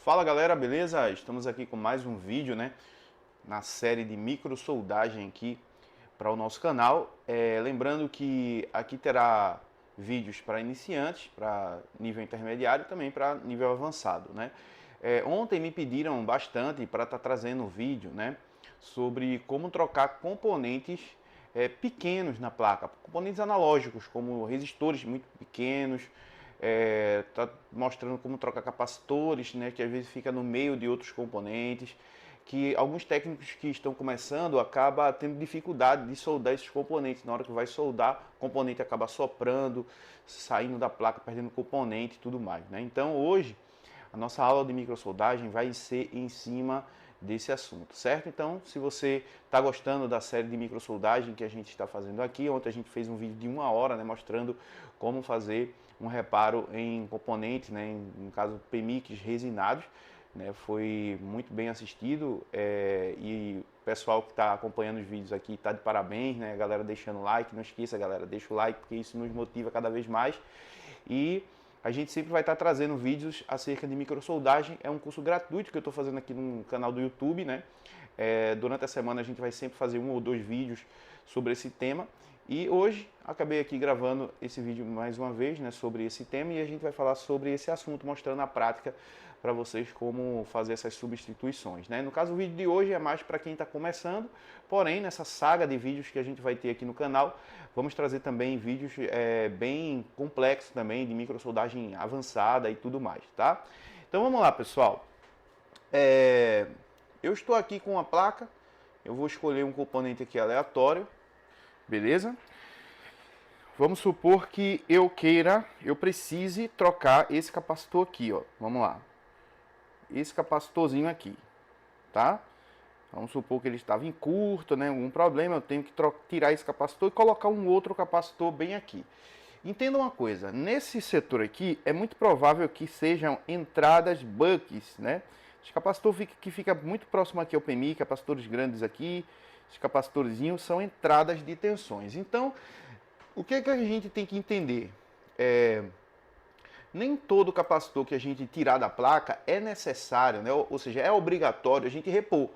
Fala galera, beleza? Estamos aqui com mais um vídeo, na série de microsoldagem aqui para o nosso canal. Lembrando que aqui terá vídeos para iniciantes, para nível intermediário e também para nível avançado, ontem me pediram bastante para estar trazendo um vídeo, sobre como trocar componentes pequenos na placa, componentes analógicos como resistores muito pequenos. Tá mostrando como trocar capacitores, que às vezes fica no meio de outros componentes, que alguns técnicos que estão começando acabam tendo dificuldade de soldar esses componentes. Na hora que vai soldar, o componente acaba soprando, saindo da placa, perdendo componente e tudo mais, Então hoje a nossa aula de microsoldagem vai ser em cima desse assunto, certo? Então, se você está gostando da série de microsoldagem que a gente está fazendo aqui, ontem a gente fez um vídeo de 1 hora, mostrando como fazer um reparo em componentes, no caso PMICs resinados, foi muito bem assistido e o pessoal que está acompanhando os vídeos aqui está de parabéns, A galera deixando like, não esqueça galera, deixa o like porque isso nos motiva cada vez mais. E a gente sempre vai estar trazendo vídeos acerca de microsoldagem. É um curso gratuito que eu estou fazendo aqui no canal do YouTube, durante a semana a gente vai sempre fazer 1 ou 2 vídeos sobre esse tema. E hoje acabei aqui gravando esse vídeo mais uma vez, sobre esse tema, e a gente vai falar sobre esse assunto, mostrando na prática para vocês como fazer essas substituições, No caso, o vídeo de hoje é mais para quem está começando, porém, nessa saga de vídeos que a gente vai ter aqui no canal, vamos trazer também vídeos bem complexos também, de microsoldagem avançada e tudo mais, tá? Então vamos lá, pessoal. Eu estou aqui com a placa, eu vou escolher um componente aqui aleatório, beleza? Vamos supor que eu precise trocar esse capacitor aqui, ó. Vamos lá. Esse capacitorzinho aqui, tá? Vamos supor que ele estava em curto, algum problema, eu tenho que tirar esse capacitor e colocar um outro capacitor bem aqui. Entenda uma coisa, nesse setor aqui é muito provável que sejam entradas bucks, Esse capacitor que fica muito próximo aqui ao PMI, capacitores grandes aqui, esses capacitorzinhos são entradas de tensões. Então, o que a gente tem que entender? Nem todo capacitor que a gente tirar da placa é necessário, ou seja, é obrigatório a gente repor.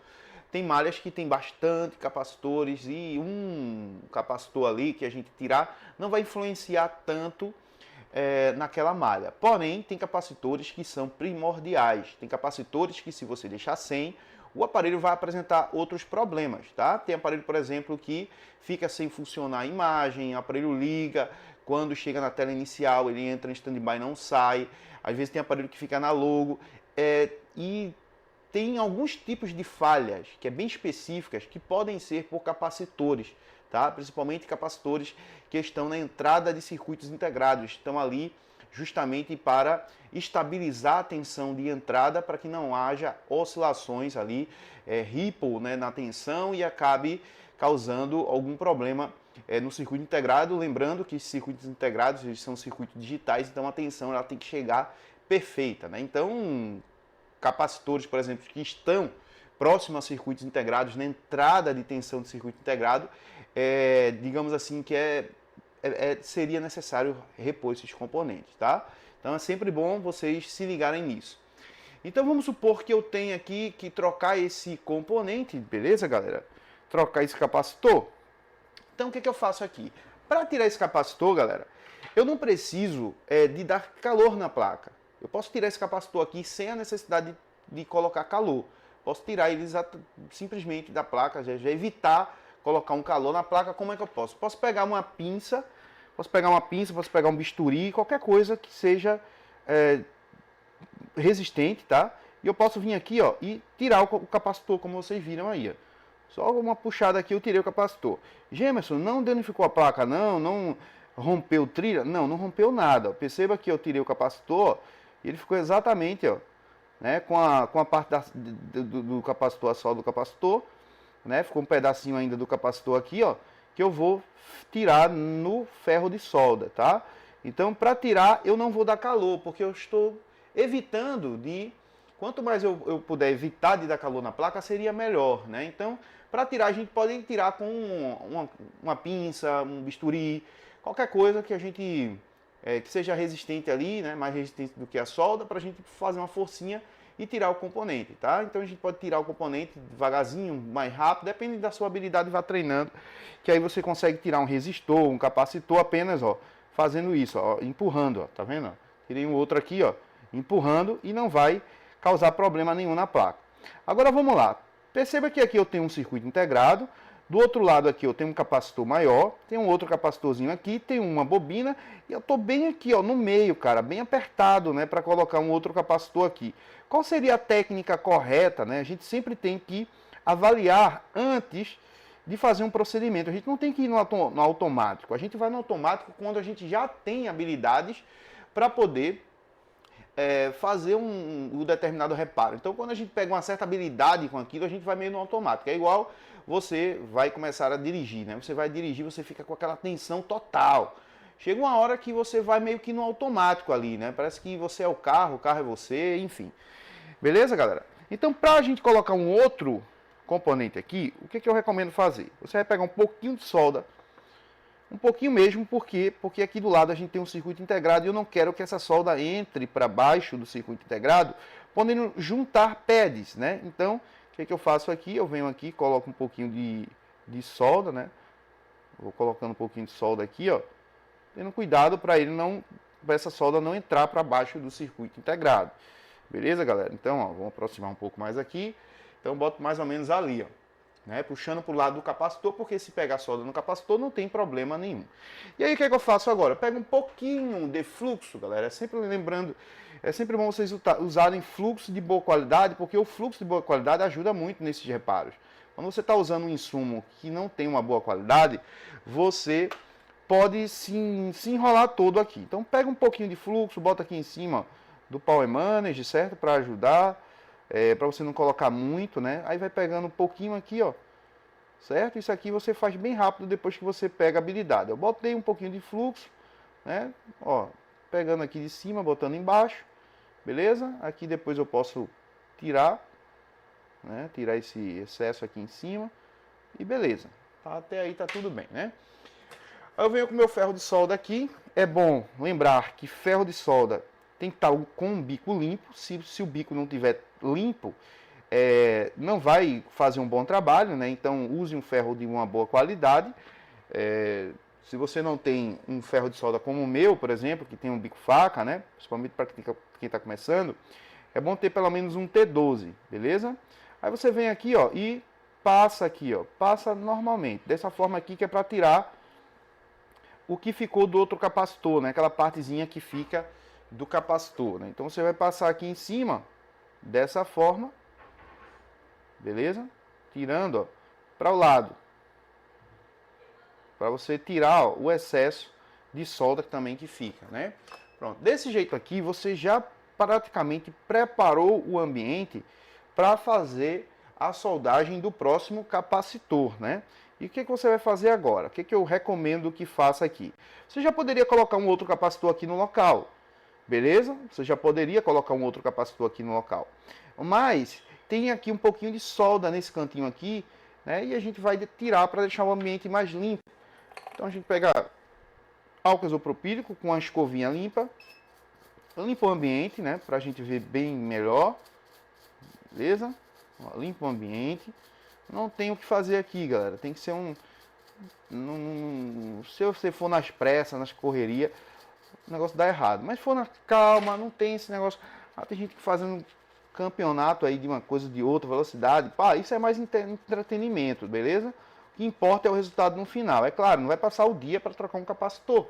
Tem malhas que tem bastante capacitores e um capacitor ali que a gente tirar não vai influenciar tanto naquela malha. Porém, tem capacitores que são primordiais. Tem capacitores que, se você deixar sem, o aparelho vai apresentar outros problemas, tá? Tem aparelho, por exemplo, que fica sem funcionar a imagem, o aparelho liga, quando chega na tela inicial ele entra em stand-by e não sai. Às vezes tem aparelho que fica análogo e tem alguns tipos de falhas que é bem específicas que podem ser por capacitores, tá? Principalmente capacitores que estão na entrada de circuitos integrados, estão ali justamente para estabilizar a tensão de entrada para que não haja oscilações ali, ripple, na tensão e acabe causando algum problema no circuito integrado. Lembrando que circuitos integrados eles são circuitos digitais, então a tensão ela tem que chegar perfeita, Então, capacitores, por exemplo, que estão próximos a circuitos integrados, na entrada de tensão do circuito integrado, digamos assim que seria necessário repor esses componentes, tá? Então é sempre bom vocês se ligarem nisso. Então vamos supor que eu tenha aqui que trocar esse componente, beleza, galera? Trocar esse capacitor. Então o que eu faço aqui? Para tirar esse capacitor, galera, eu não preciso de dar calor na placa. Eu posso tirar esse capacitor aqui sem a necessidade de colocar calor. Posso tirar ele simplesmente da placa, já evitar colocar um calor na placa. Como é que eu posso? Posso pegar uma pinça, posso pegar um bisturi, qualquer coisa que seja resistente, tá? E eu posso vir aqui, ó, e tirar o capacitor, como vocês viram aí, ó. Só uma puxada aqui eu tirei o capacitor. Gemerson, não danificou a placa, não rompeu trilha? Não, não rompeu nada. Perceba que eu tirei o capacitor e ele ficou exatamente, ó, com a parte do capacitor, a solda do capacitor, ficou um pedacinho ainda do capacitor aqui, ó, que eu vou tirar no ferro de solda, tá? Então, para tirar, eu não vou dar calor, porque eu estou evitando de... Quanto mais eu puder evitar de dar calor na placa, seria melhor, Então, para tirar, a gente pode tirar com uma pinça, um bisturi, qualquer coisa que a gente... que seja resistente ali, mais resistente do que a solda, para a gente fazer uma forcinha e tirar o componente, tá? Então a gente pode tirar o componente devagarzinho, mais rápido, depende da sua habilidade, vá treinando, que aí você consegue tirar um resistor, um capacitor apenas, ó, fazendo isso, ó, empurrando, ó, tá vendo? Tirei um outro aqui, ó, empurrando e não vai causar problema nenhum na placa. Agora vamos lá. Perceba que aqui eu tenho um circuito integrado. Do outro lado aqui eu tenho um capacitor maior, tem um outro capacitorzinho aqui, tem uma bobina e eu estou bem aqui, ó, no meio, cara, bem apertado, né, para colocar um outro capacitor aqui. Qual seria a técnica correta, né? A gente sempre tem que avaliar antes de fazer um procedimento. A gente não tem que ir no automático. A gente vai no automático quando a gente já tem habilidades para poder fazer um determinado reparo. Então, quando a gente pega uma certa habilidade com aquilo, a gente vai meio no automático. É igual você vai começar a dirigir, né? Você vai dirigir, você fica com aquela tensão total. Chega uma hora que você vai meio que no automático ali, né? Parece que você é o carro é você, enfim. Beleza, galera? Então, para a gente colocar um outro componente aqui, o que eu recomendo fazer? Você vai pegar um pouquinho de solda, um pouquinho mesmo, porque aqui do lado a gente tem um circuito integrado e eu não quero que essa solda entre para baixo do circuito integrado, podendo juntar pads, né? Então, o que eu faço aqui? Eu venho aqui, coloco um pouquinho de solda, né? Vou colocando um pouquinho de solda aqui, ó, tendo cuidado para essa solda não entrar para baixo do circuito integrado. Beleza, galera? Então, ó, vamos aproximar um pouco mais aqui. Então, boto mais ou menos ali, ó. Né, puxando para o lado do capacitor, porque se pegar solda no capacitor não tem problema nenhum. E aí o que eu faço agora? Eu pego um pouquinho de fluxo, galera, é sempre lembrando, é sempre bom vocês usarem fluxo de boa qualidade, porque o fluxo de boa qualidade ajuda muito nesses reparos. Quando você está usando um insumo que não tem uma boa qualidade, você pode se enrolar todo aqui. Então pega um pouquinho de fluxo, bota aqui em cima do Power Manager, certo? Para ajudar. Para você não colocar muito, né? Aí vai pegando um pouquinho aqui, ó, certo? Isso aqui você faz bem rápido depois que você pega a habilidade. Eu botei um pouquinho de fluxo, né? Ó, pegando aqui de cima, botando embaixo, beleza? Aqui depois eu posso tirar, né? Tirar esse excesso aqui em cima e beleza. Tá, até aí tá tudo bem, né? Aí eu venho com o meu ferro de solda aqui. É bom lembrar que ferro de solda tem que estar com o bico limpo. Se o bico não tiver limpo, não vai fazer um bom trabalho, né? Então use um ferro de uma boa qualidade. Se você não tem um ferro de solda como o meu, por exemplo, que tem um bico faca, né? Principalmente para quem está começando, é bom ter pelo menos um T12, beleza? Aí você vem aqui, ó, e passa aqui, ó, passa normalmente, dessa forma aqui que é para tirar o que ficou do outro capacitor, né? Aquela partezinha que fica do capacitor, né? Então você vai passar aqui em cima dessa forma, beleza? Tirando, ó, para o lado, para você tirar, ó, o excesso de solda também que fica, né? Pronto, desse jeito aqui você já praticamente preparou o ambiente para fazer a soldagem do próximo capacitor, né? E o que você vai fazer agora? O que eu recomendo que faça aqui? Você já poderia colocar um outro capacitor aqui no local, beleza? Você já poderia colocar um outro capacitor aqui no local. Mas tem aqui um pouquinho de solda nesse cantinho aqui, né? E a gente vai tirar para deixar o ambiente mais limpo. Então a gente pega álcool isopropílico com a escovinha limpa, limpa o ambiente, né? Para a gente ver bem melhor, beleza? Ó, limpa o ambiente. Não tem o que fazer aqui, galera. Tem que ser se você for nas pressas, nas correrias, o negócio dá errado. Mas se for na calma, não tem esse negócio. Tem gente que fazendo campeonato aí de uma coisa de outra velocidade. Pá, isso é mais entretenimento, beleza? O que importa é o resultado no final. É claro, não vai passar o dia para trocar um capacitor,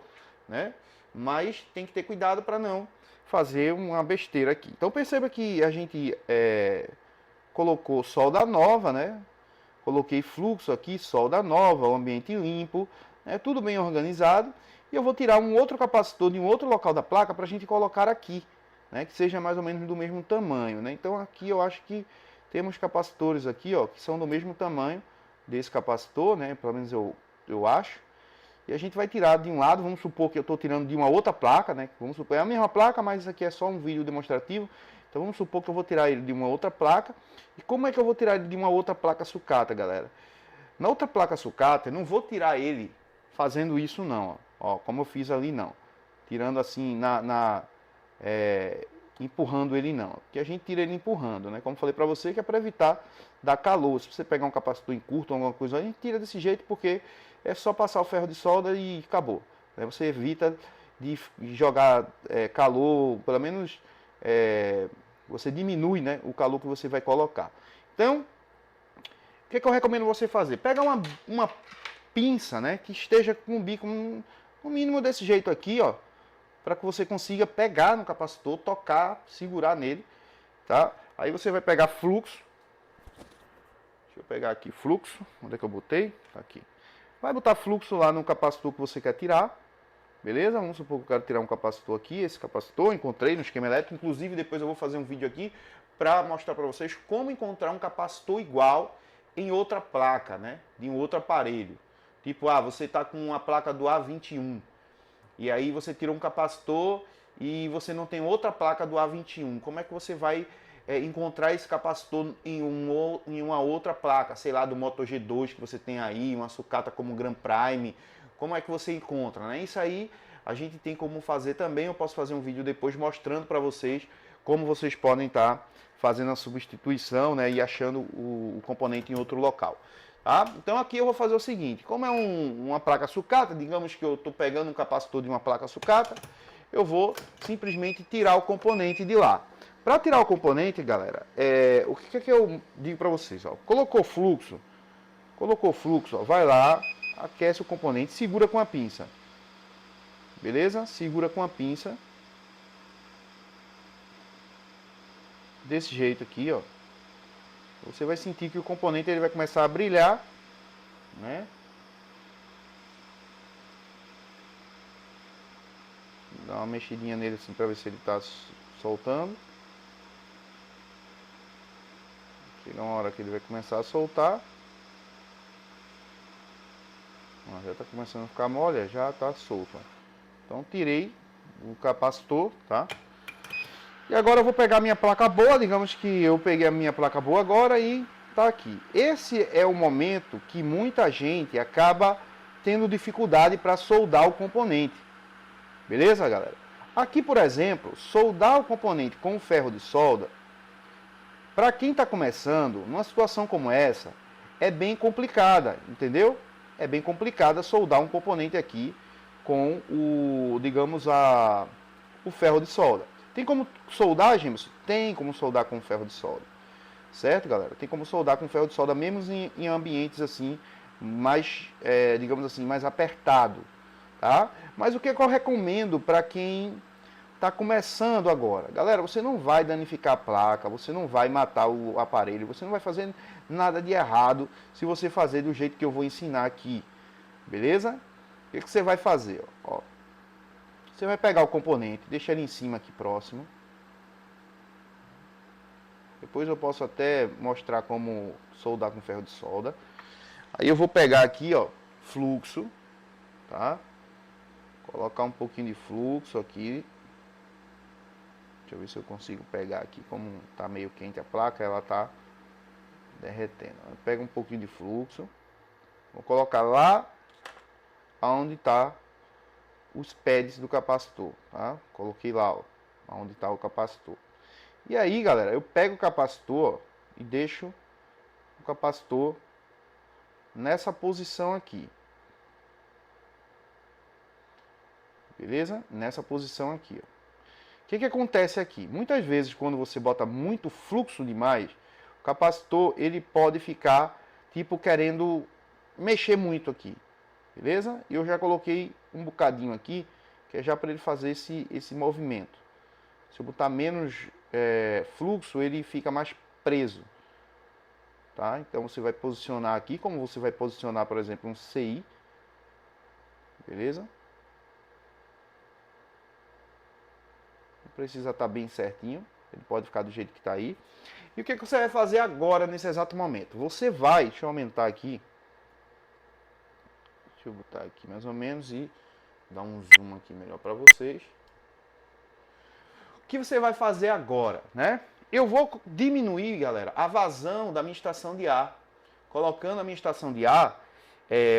né? Mas tem que ter cuidado para não fazer uma besteira aqui. Então perceba que a gente colocou solda nova, né? Coloquei fluxo aqui, solda nova, o ambiente limpo, tudo bem organizado. E eu vou tirar um outro capacitor de um outro local da placa para a gente colocar aqui, né, que seja mais ou menos do mesmo tamanho, né? Então aqui eu acho que temos capacitores aqui, ó, que são do mesmo tamanho desse capacitor, né? Pelo menos eu acho. E a gente vai tirar de um lado, vamos supor que eu estou tirando de uma outra placa, né? Vamos supor, é a mesma placa, mas isso aqui é só um vídeo demonstrativo. Então vamos supor que eu vou tirar ele de uma outra placa. E como é que eu vou tirar ele de uma outra placa sucata, galera? Na outra placa sucata, eu não vou tirar ele fazendo isso não, ó, como eu fiz ali não. Tirando assim empurrando ele não. Porque a gente tira ele empurrando, né? Como falei para você, que é para evitar dar calor. Se você pegar um capacitor em curto ou alguma coisa, a gente tira desse jeito porque é só passar o ferro de solda e acabou. Aí você evita de jogar calor, pelo menos você diminui, né, o calor que você vai colocar. Então, o que eu recomendo você fazer? Pega uma pinça, né, que esteja com o bico no mínimo desse jeito aqui, ó, para que você consiga pegar no capacitor, tocar, segurar nele, tá? Aí você vai pegar fluxo. Deixa eu pegar aqui fluxo. Onde é que eu botei? Tá aqui. Vai botar fluxo lá no capacitor que você quer tirar. Beleza? Vamos supor que eu quero tirar um capacitor aqui. Esse capacitor encontrei no esquema elétrico. Inclusive, depois eu vou fazer um vídeo aqui para mostrar para vocês como encontrar um capacitor igual em outra placa, né? De um outro aparelho. Tipo, você está com uma placa do A21. E aí você tira um capacitor e você não tem outra placa do A21. Como é que você vai encontrar esse capacitor em uma outra placa? Sei lá, do Moto G2 que você tem aí, uma sucata como Grand Prime. Como é que você encontra, né? Isso aí a gente tem como fazer também. Eu posso fazer um vídeo depois mostrando para vocês como vocês podem estar fazendo a substituição, né, e achando o componente em outro local. Tá? Então aqui eu vou fazer o seguinte, como é uma placa sucata, digamos que eu estou pegando um capacitor de uma placa sucata, eu vou simplesmente tirar o componente de lá. Para tirar o componente, galera, o que é que eu digo para vocês? Ó, colocou fluxo, ó, vai lá, aquece o componente, segura com a pinça. Beleza? Segura com a pinça. Desse jeito aqui, ó. Você vai sentir que o componente ele vai começar a brilhar, né? Dá uma mexidinha nele assim para ver se ele está soltando. Chega uma hora que ele vai começar a soltar. Já está começando a ficar mole, já está solto. Então tirei o capacitor, tá? E agora eu vou pegar a minha placa boa, digamos que eu peguei a minha placa boa agora e tá aqui. Esse é o momento que muita gente acaba tendo dificuldade para soldar o componente. Beleza, galera? Aqui, por exemplo, soldar o componente com ferro de solda, para quem está começando, numa situação como essa, é bem complicada, entendeu? É bem complicada soldar um componente aqui com digamos, o ferro de solda. Tem como soldar, Jameson? Tem como soldar com ferro de solda. Certo, galera? Tem como soldar com ferro de solda, mesmo em ambientes assim, mais, digamos assim, mais apertado. Tá? Mas o que eu recomendo para quem está começando agora? Galera, você não vai danificar a placa, você não vai matar o aparelho, você não vai fazer nada de errado se você fazer do jeito que eu vou ensinar aqui. Beleza? O que você vai fazer? Ó, você vai pegar o componente, deixa ele em cima aqui próximo. Depois eu posso até mostrar como soldar com ferro de solda. Aí eu vou pegar aqui, ó, fluxo, tá? Colocar um pouquinho de fluxo aqui. Deixa eu ver se eu consigo pegar aqui, como tá meio quente a placa, ela tá derretendo. Pega um pouquinho de fluxo. Vou colocar lá onde tá os pads do capacitor, tá? Coloquei lá, ó, onde tá o capacitor. E aí, galera, eu pego o capacitor, ó, e deixo o capacitor nessa posição aqui. Beleza? Nessa posição aqui, ó. O que acontece aqui? Muitas vezes, quando você bota muito fluxo demais, o capacitor ele pode ficar tipo querendo mexer muito aqui, beleza? E eu já coloquei um bocadinho aqui, que é já para ele fazer esse movimento. Se eu botar menos fluxo, ele fica mais preso, tá? Então você vai posicionar aqui, como você vai posicionar, por exemplo, um CI, beleza? Precisa estar bem certinho, ele pode ficar do jeito que está aí. E o que você vai fazer agora, nesse exato momento? Você vai, deixa eu aumentar aqui, deixa eu botar aqui mais ou menos e dar um zoom aqui melhor para vocês. O que você vai fazer agora, né? Eu vou diminuir, galera, a vazão da minha estação de ar. Colocando a minha estação de ar,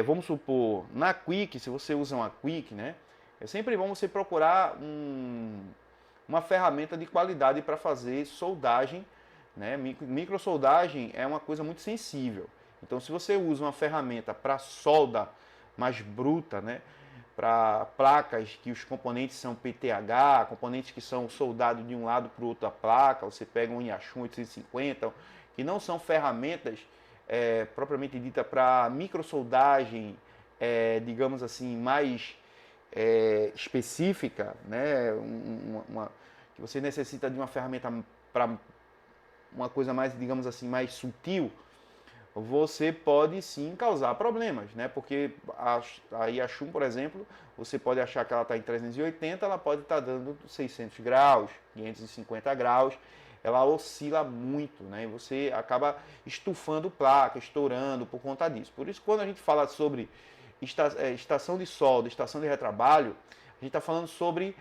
vamos supor, na Quick, se você usa uma Quick, né? É sempre bom você procurar um uma ferramenta de qualidade para fazer soldagem, né? Microsoldagem é uma coisa muito sensível. Então, se você usa uma ferramenta para solda mais bruta, né? Para placas que os componentes são PTH, componentes que são soldados de um lado para o outro da placa, você pega um Yashun 850, que não são ferramentas propriamente dita para microsoldagem, digamos assim, mais específica, né? Que você necessita de uma ferramenta para uma coisa mais, digamos assim, mais sutil, você pode sim causar problemas, né? Porque a Yashun, por exemplo, você pode achar que ela está em 380, ela pode estar dando 600 graus, 550 graus, ela oscila muito, né? E você acaba estufando placa, estourando por conta disso. Por isso, quando a gente fala sobre estação de solda, estação de retrabalho, a gente está falando sobre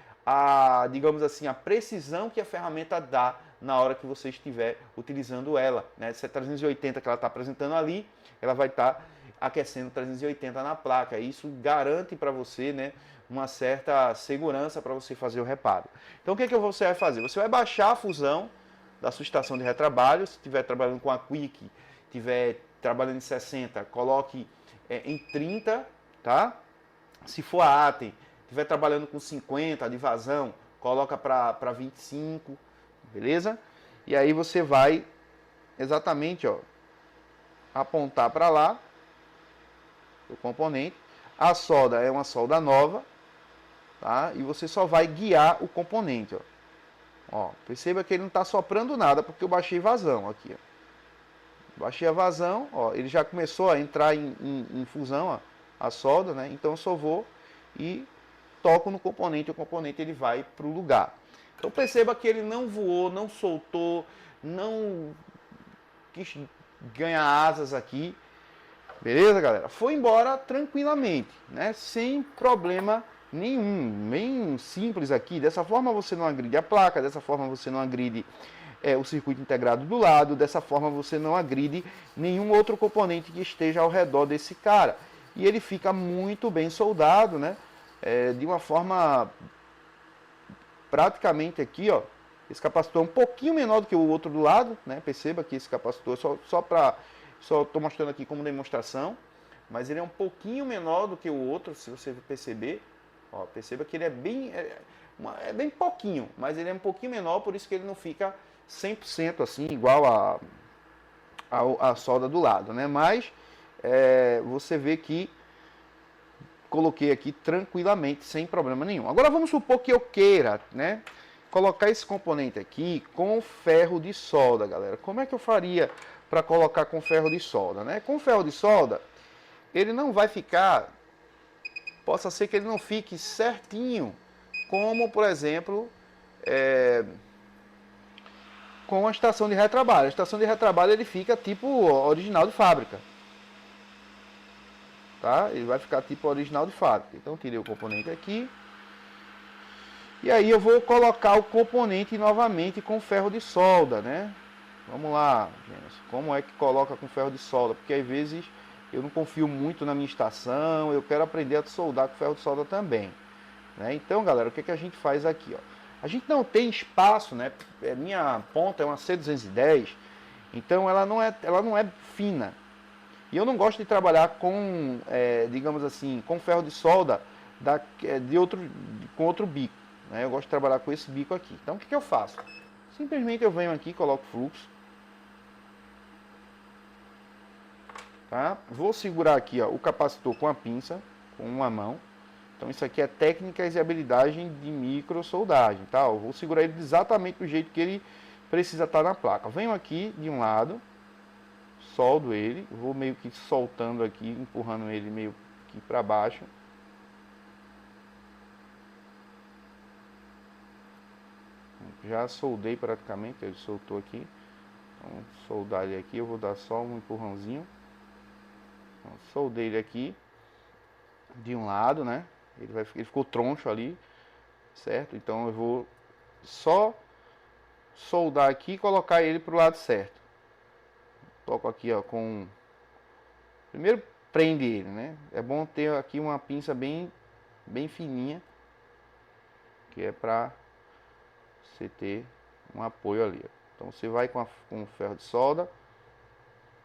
digamos assim, a precisão que a ferramenta dá na hora que você estiver utilizando ela, né? Se é 380 que ela está apresentando ali, ela vai estar aquecendo 380 na placa. Isso garante para você, né, uma certa segurança para você fazer o reparo. Então o que você vai fazer? Você vai baixar a fusão da sua estação de retrabalho. Se estiver trabalhando com a Quick, estiver trabalhando em 60, coloque em 30, tá? Se for a Atem, estiver trabalhando com 50 de vazão, coloca para 25, beleza? E aí você vai exatamente, ó, apontar para lá o componente. A solda é uma solda nova, tá? E você só vai guiar o componente, ó. Ó, perceba que ele não está soprando nada porque eu baixei vazão aqui, ó. Baixei a vazão, ó, ele já começou a entrar em fusão, ó, a solda, né? Então eu só vou e toco no componente, o componente ele vai para o lugar. Então perceba que ele não voou, não soltou, não quis ganhar asas aqui, beleza, galera? Foi embora tranquilamente, né? Sem problema nenhum, bem simples aqui. Dessa forma você não agride a placa, dessa forma você não agride o circuito integrado do lado, dessa forma você não agride nenhum outro componente que esteja ao redor desse cara. E ele fica muito bem soldado, né? De uma forma praticamente aqui, ó, esse capacitor é um pouquinho menor do que o outro do lado, né? Perceba que esse capacitor só estou mostrando aqui como demonstração, mas ele é um pouquinho menor do que o outro, se você perceber. Ó, perceba que ele é bem pouquinho, mas ele é um pouquinho menor, por isso que ele não fica 100% assim, igual a solda do lado, né? Mas você vê que coloquei aqui tranquilamente, sem problema nenhum. Agora vamos supor que eu queira, né, colocar esse componente aqui com ferro de solda, galera. Como é que eu faria para colocar com ferro de solda, né? Com ferro de solda, ele não vai ficar, possa ser que ele não fique certinho, como por exemplo, com a estação de retrabalho. A estação de retrabalho ele fica tipo original de fábrica. Tá? Ele vai ficar tipo original de fábrica. Então tirei o componente aqui. E aí eu vou colocar o componente novamente com ferro de solda, né? Vamos lá, gente. Como é que coloca com ferro de solda? Porque às vezes eu não confio muito na minha estação, eu quero aprender a soldar com ferro de solda também, né? Então, galera, o que a gente faz aqui, ó? A gente não tem espaço, né? Minha ponta é uma C210, então ela não é fina. E eu não gosto de trabalhar com, digamos assim, com ferro de solda com outro bico, né? Eu gosto de trabalhar com esse bico aqui. Então o que eu faço? Simplesmente eu venho aqui, coloco fluxo. Tá? Vou segurar aqui, ó, o capacitor com a pinça, com uma mão. Então isso aqui é técnicas e habilidade de micro soldagem, tá? Eu vou segurar ele exatamente do jeito que ele precisa estar na placa. Venho aqui de um lado, soldo ele, vou meio que soltando aqui, empurrando ele meio que para baixo. Já soldei praticamente, ele soltou aqui. Então, soldar ele aqui, eu vou dar só um empurrãozinho. Então, soldei ele aqui de um lado, né? Ele ficou troncho ali, certo? Então eu vou só soldar aqui e colocar ele pro lado certo. Toco aqui, ó, com... Primeiro prende ele, né? É bom ter aqui uma pinça bem fininha, que é pra você ter um apoio ali. Então você vai com o ferro de solda.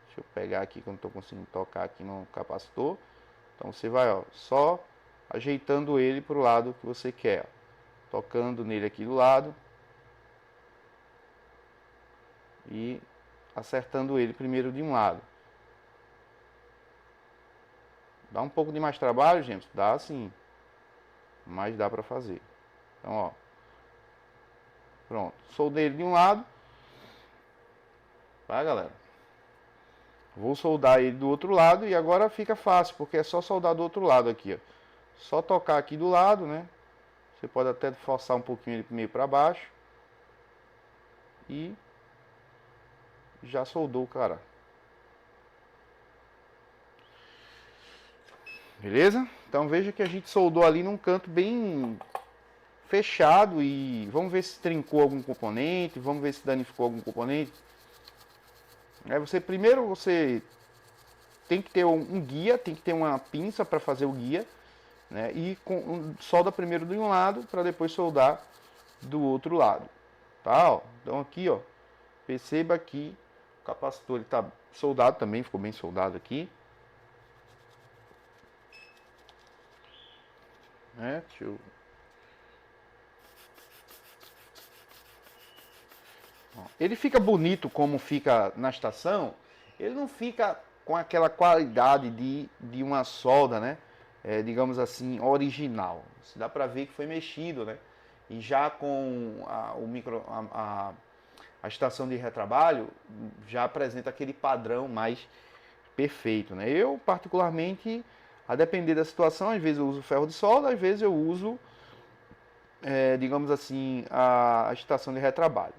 Deixa eu pegar aqui que eu não estou conseguindo tocar aqui no capacitor. Então você vai, ó, só ajeitando ele para o lado que você quer. Ó. Tocando nele aqui do lado. E acertando ele primeiro de um lado. Dá um pouco de mais trabalho, gente? Dá sim. Mas dá para fazer. Então, ó. Pronto. Soldei ele de um lado. Tá, galera? Vou soldar ele do outro lado e agora fica fácil, porque é só soldar do outro lado aqui, ó. Só tocar aqui do lado, né? Você pode até forçar um pouquinho ele meio para baixo. E já soldou o cara. Beleza? Então veja que a gente soldou ali num canto bem fechado e vamos ver se trincou algum componente, vamos ver se danificou algum componente. Primeiro você tem que ter um guia, tem que ter uma pinça para fazer o guia, né? E solda primeiro de um lado para depois soldar do outro lado, tá? Ó, então aqui, ó, perceba que o capacitor está soldado também, ficou bem soldado aqui. Deixa eu... Ele fica bonito como fica na estação, ele não fica com aquela qualidade de uma solda, né? Digamos assim, original. Se dá para ver que foi mexido, né? E já com a estação de retrabalho já apresenta aquele padrão mais perfeito, né? Eu particularmente, a depender da situação, às vezes eu uso ferro de solda, às vezes eu uso, digamos assim, a estação de retrabalho.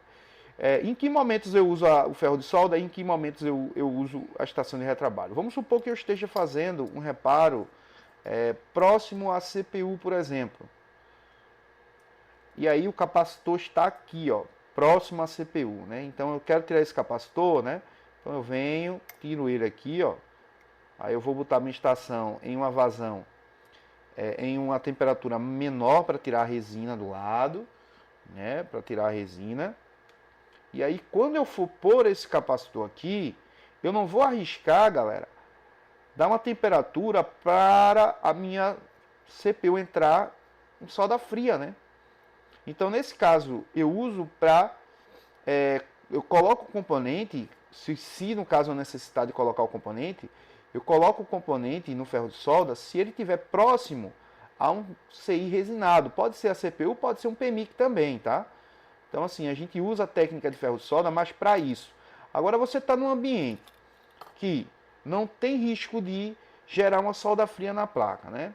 Em que momentos eu uso o ferro de solda e em que momentos eu uso a estação de retrabalho? Vamos supor que eu esteja fazendo um reparo próximo à CPU, por exemplo. E aí o capacitor está aqui, ó, próximo à CPU, né? Então eu quero tirar esse capacitor, né? Então eu venho, tiro ele aqui, ó. Aí eu vou botar minha estação em uma vazão, em uma temperatura menor para tirar a resina do lado, né? Para tirar a resina. E aí, quando eu for pôr esse capacitor aqui, eu não vou arriscar, galera, dar uma temperatura para a minha CPU entrar em solda fria, né? Então, nesse caso, eu uso para... eu coloco o componente, se no caso eu necessitar de colocar o componente, eu coloco o componente no ferro de solda se ele estiver próximo a um CI resinado. Pode ser a CPU, pode ser um PMIC também, tá? Então, assim, a gente usa a técnica de ferro de solda, mas para isso. Agora, você está num ambiente que não tem risco de gerar uma solda fria na placa, né?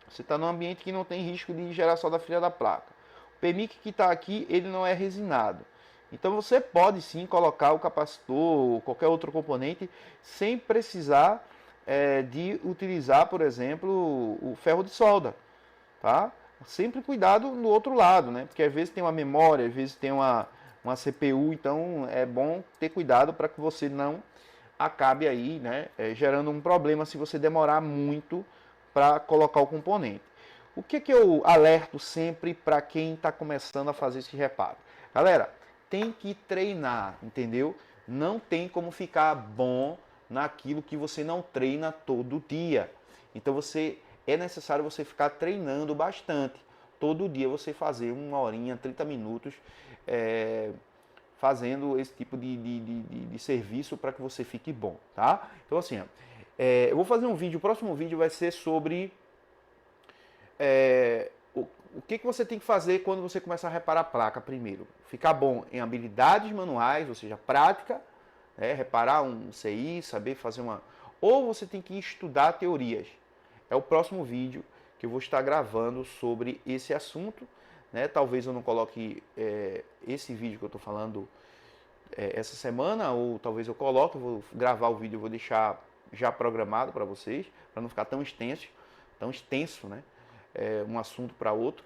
Você está num ambiente que não tem risco de gerar solda fria da placa. O PMIC que está aqui, ele não é resinado. Então, você pode sim colocar o capacitor ou qualquer outro componente sem precisar de utilizar, por exemplo, o ferro de solda, tá? Sempre cuidado no outro lado, né? Porque às vezes tem uma memória, às vezes tem uma CPU, então é bom ter cuidado para que você não acabe aí, né, gerando um problema se você demorar muito para colocar o componente. O que eu alerto sempre para quem está começando a fazer esse reparo? Galera, tem que treinar, entendeu? Não tem como ficar bom naquilo que você não treina todo dia. Então é necessário você ficar treinando bastante. Todo dia você fazer 1 horinha, 30 minutos, fazendo esse tipo de serviço para que você fique bom, tá? Então assim, eu vou fazer um vídeo, o próximo vídeo vai ser sobre o que você tem que fazer quando você começar a reparar a placa primeiro. Ficar bom em habilidades manuais, ou seja, prática, reparar um CI, saber fazer uma... Ou você tem que estudar teorias. É o próximo vídeo que eu vou estar gravando sobre esse assunto, né? Talvez eu não coloque esse vídeo que eu estou falando essa semana, ou talvez eu coloque, vou gravar o vídeo, eu vou deixar já programado para vocês, para não ficar tão extenso, né? Um assunto para outro,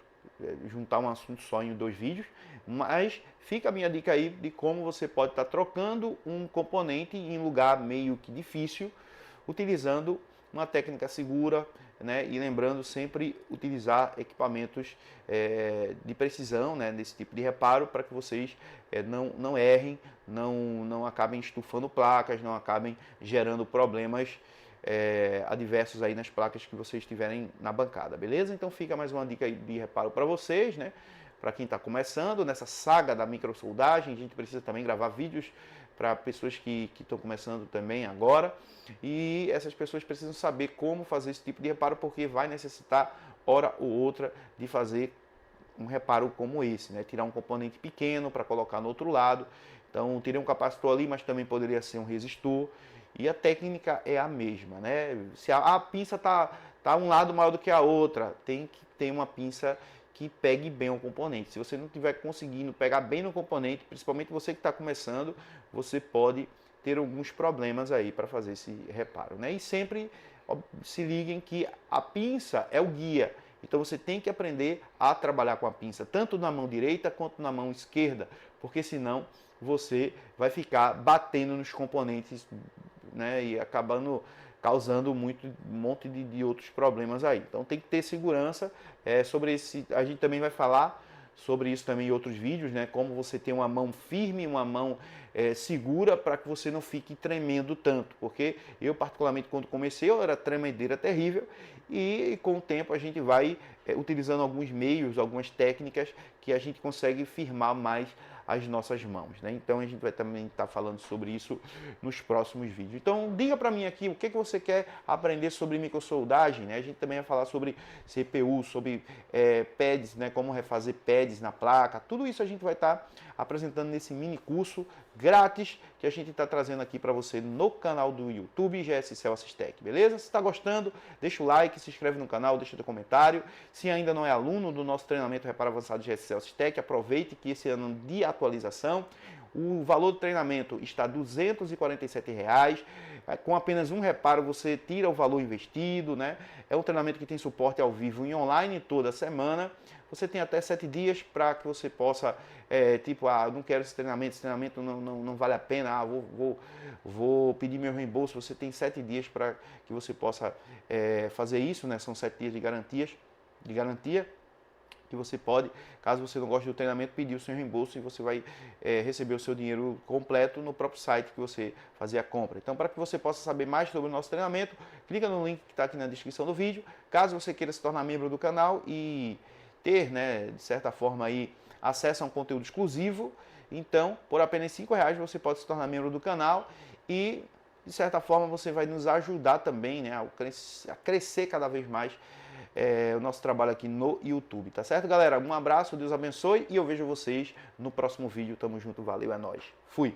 juntar um assunto só em 2 vídeos, mas fica a minha dica aí de como você pode estar trocando um componente em lugar meio que difícil, utilizando uma técnica segura, né? E lembrando sempre utilizar equipamentos de precisão, né? Nesse tipo de reparo, para que vocês não errem, não acabem estufando placas, não acabem gerando problemas adversos aí nas placas que vocês tiverem na bancada, beleza? Então fica mais uma dica aí de reparo para vocês, né? Para quem está começando nessa saga da microsoldagem, a gente precisa também gravar vídeos para pessoas que estão começando também agora, e essas pessoas precisam saber como fazer esse tipo de reparo, porque vai necessitar hora ou outra de fazer um reparo como esse, né? Tirar um componente pequeno para colocar no outro lado. Então, tirei um capacitor ali, mas também poderia ser um resistor. E a técnica é a mesma, né? Se a pinça tá um lado maior do que a outra, tem que ter uma pinça que pegue bem o componente. Se você não estiver conseguindo pegar bem no componente, principalmente você que está começando, você pode ter alguns problemas aí para fazer esse reparo, né? E sempre se liguem que a pinça é o guia. Então você tem que aprender a trabalhar com a pinça, tanto na mão direita quanto na mão esquerda, porque senão você vai ficar batendo nos componentes, né, e acabando causando um monte de outros problemas aí. Então tem que ter segurança sobre esse. A gente também vai falar sobre isso também em outros vídeos, né? Como você ter uma mão firme, uma mão segura, para que você não fique tremendo tanto. Porque eu, particularmente, quando comecei, eu era tremedeira terrível, e com o tempo a gente vai utilizando alguns meios, algumas técnicas que a gente consegue firmar mais as nossas mãos, né? Então a gente vai também estar falando sobre isso nos próximos vídeos. Então diga para mim aqui o que você quer aprender sobre microsoldagem, né? A gente também vai falar sobre CPU, sobre pads, né? Como refazer pads na placa. Tudo isso a gente vai estar apresentando nesse mini curso grátis que a gente está trazendo aqui para você no canal do YouTube GS Celsius Tech, beleza? Se está gostando, deixa o like, se inscreve no canal, deixa o teu comentário. Se ainda não é aluno do nosso treinamento Reparo Avançado GS Celsius Tech, aproveite que esse ano de atualização, o valor do treinamento está R$ 247. Com apenas um reparo você tira o valor investido, né? É um treinamento que tem suporte ao vivo e online toda semana. Você tem até 7 dias para que você possa, não quero esse treinamento não vale a pena, vou pedir meu reembolso. Você tem 7 dias para que você possa fazer isso, né? São 7 dias de garantia, que você pode, caso você não goste do treinamento, pedir o seu reembolso, e você vai receber o seu dinheiro completo no próprio site que você fazer a compra. Então, para que você possa saber mais sobre o nosso treinamento, clica no link que está aqui na descrição do vídeo. Caso você queira se tornar membro do canal e ter, né, de certa forma aí, acesso a um conteúdo exclusivo, então, por apenas R$ 5 você pode se tornar membro do canal e, de certa forma, você vai nos ajudar também, né, a crescer cada vez mais o nosso trabalho aqui no YouTube, tá certo, galera? Um abraço, Deus abençoe, e eu vejo vocês no próximo vídeo. Tamo junto, valeu, é nóis. Fui!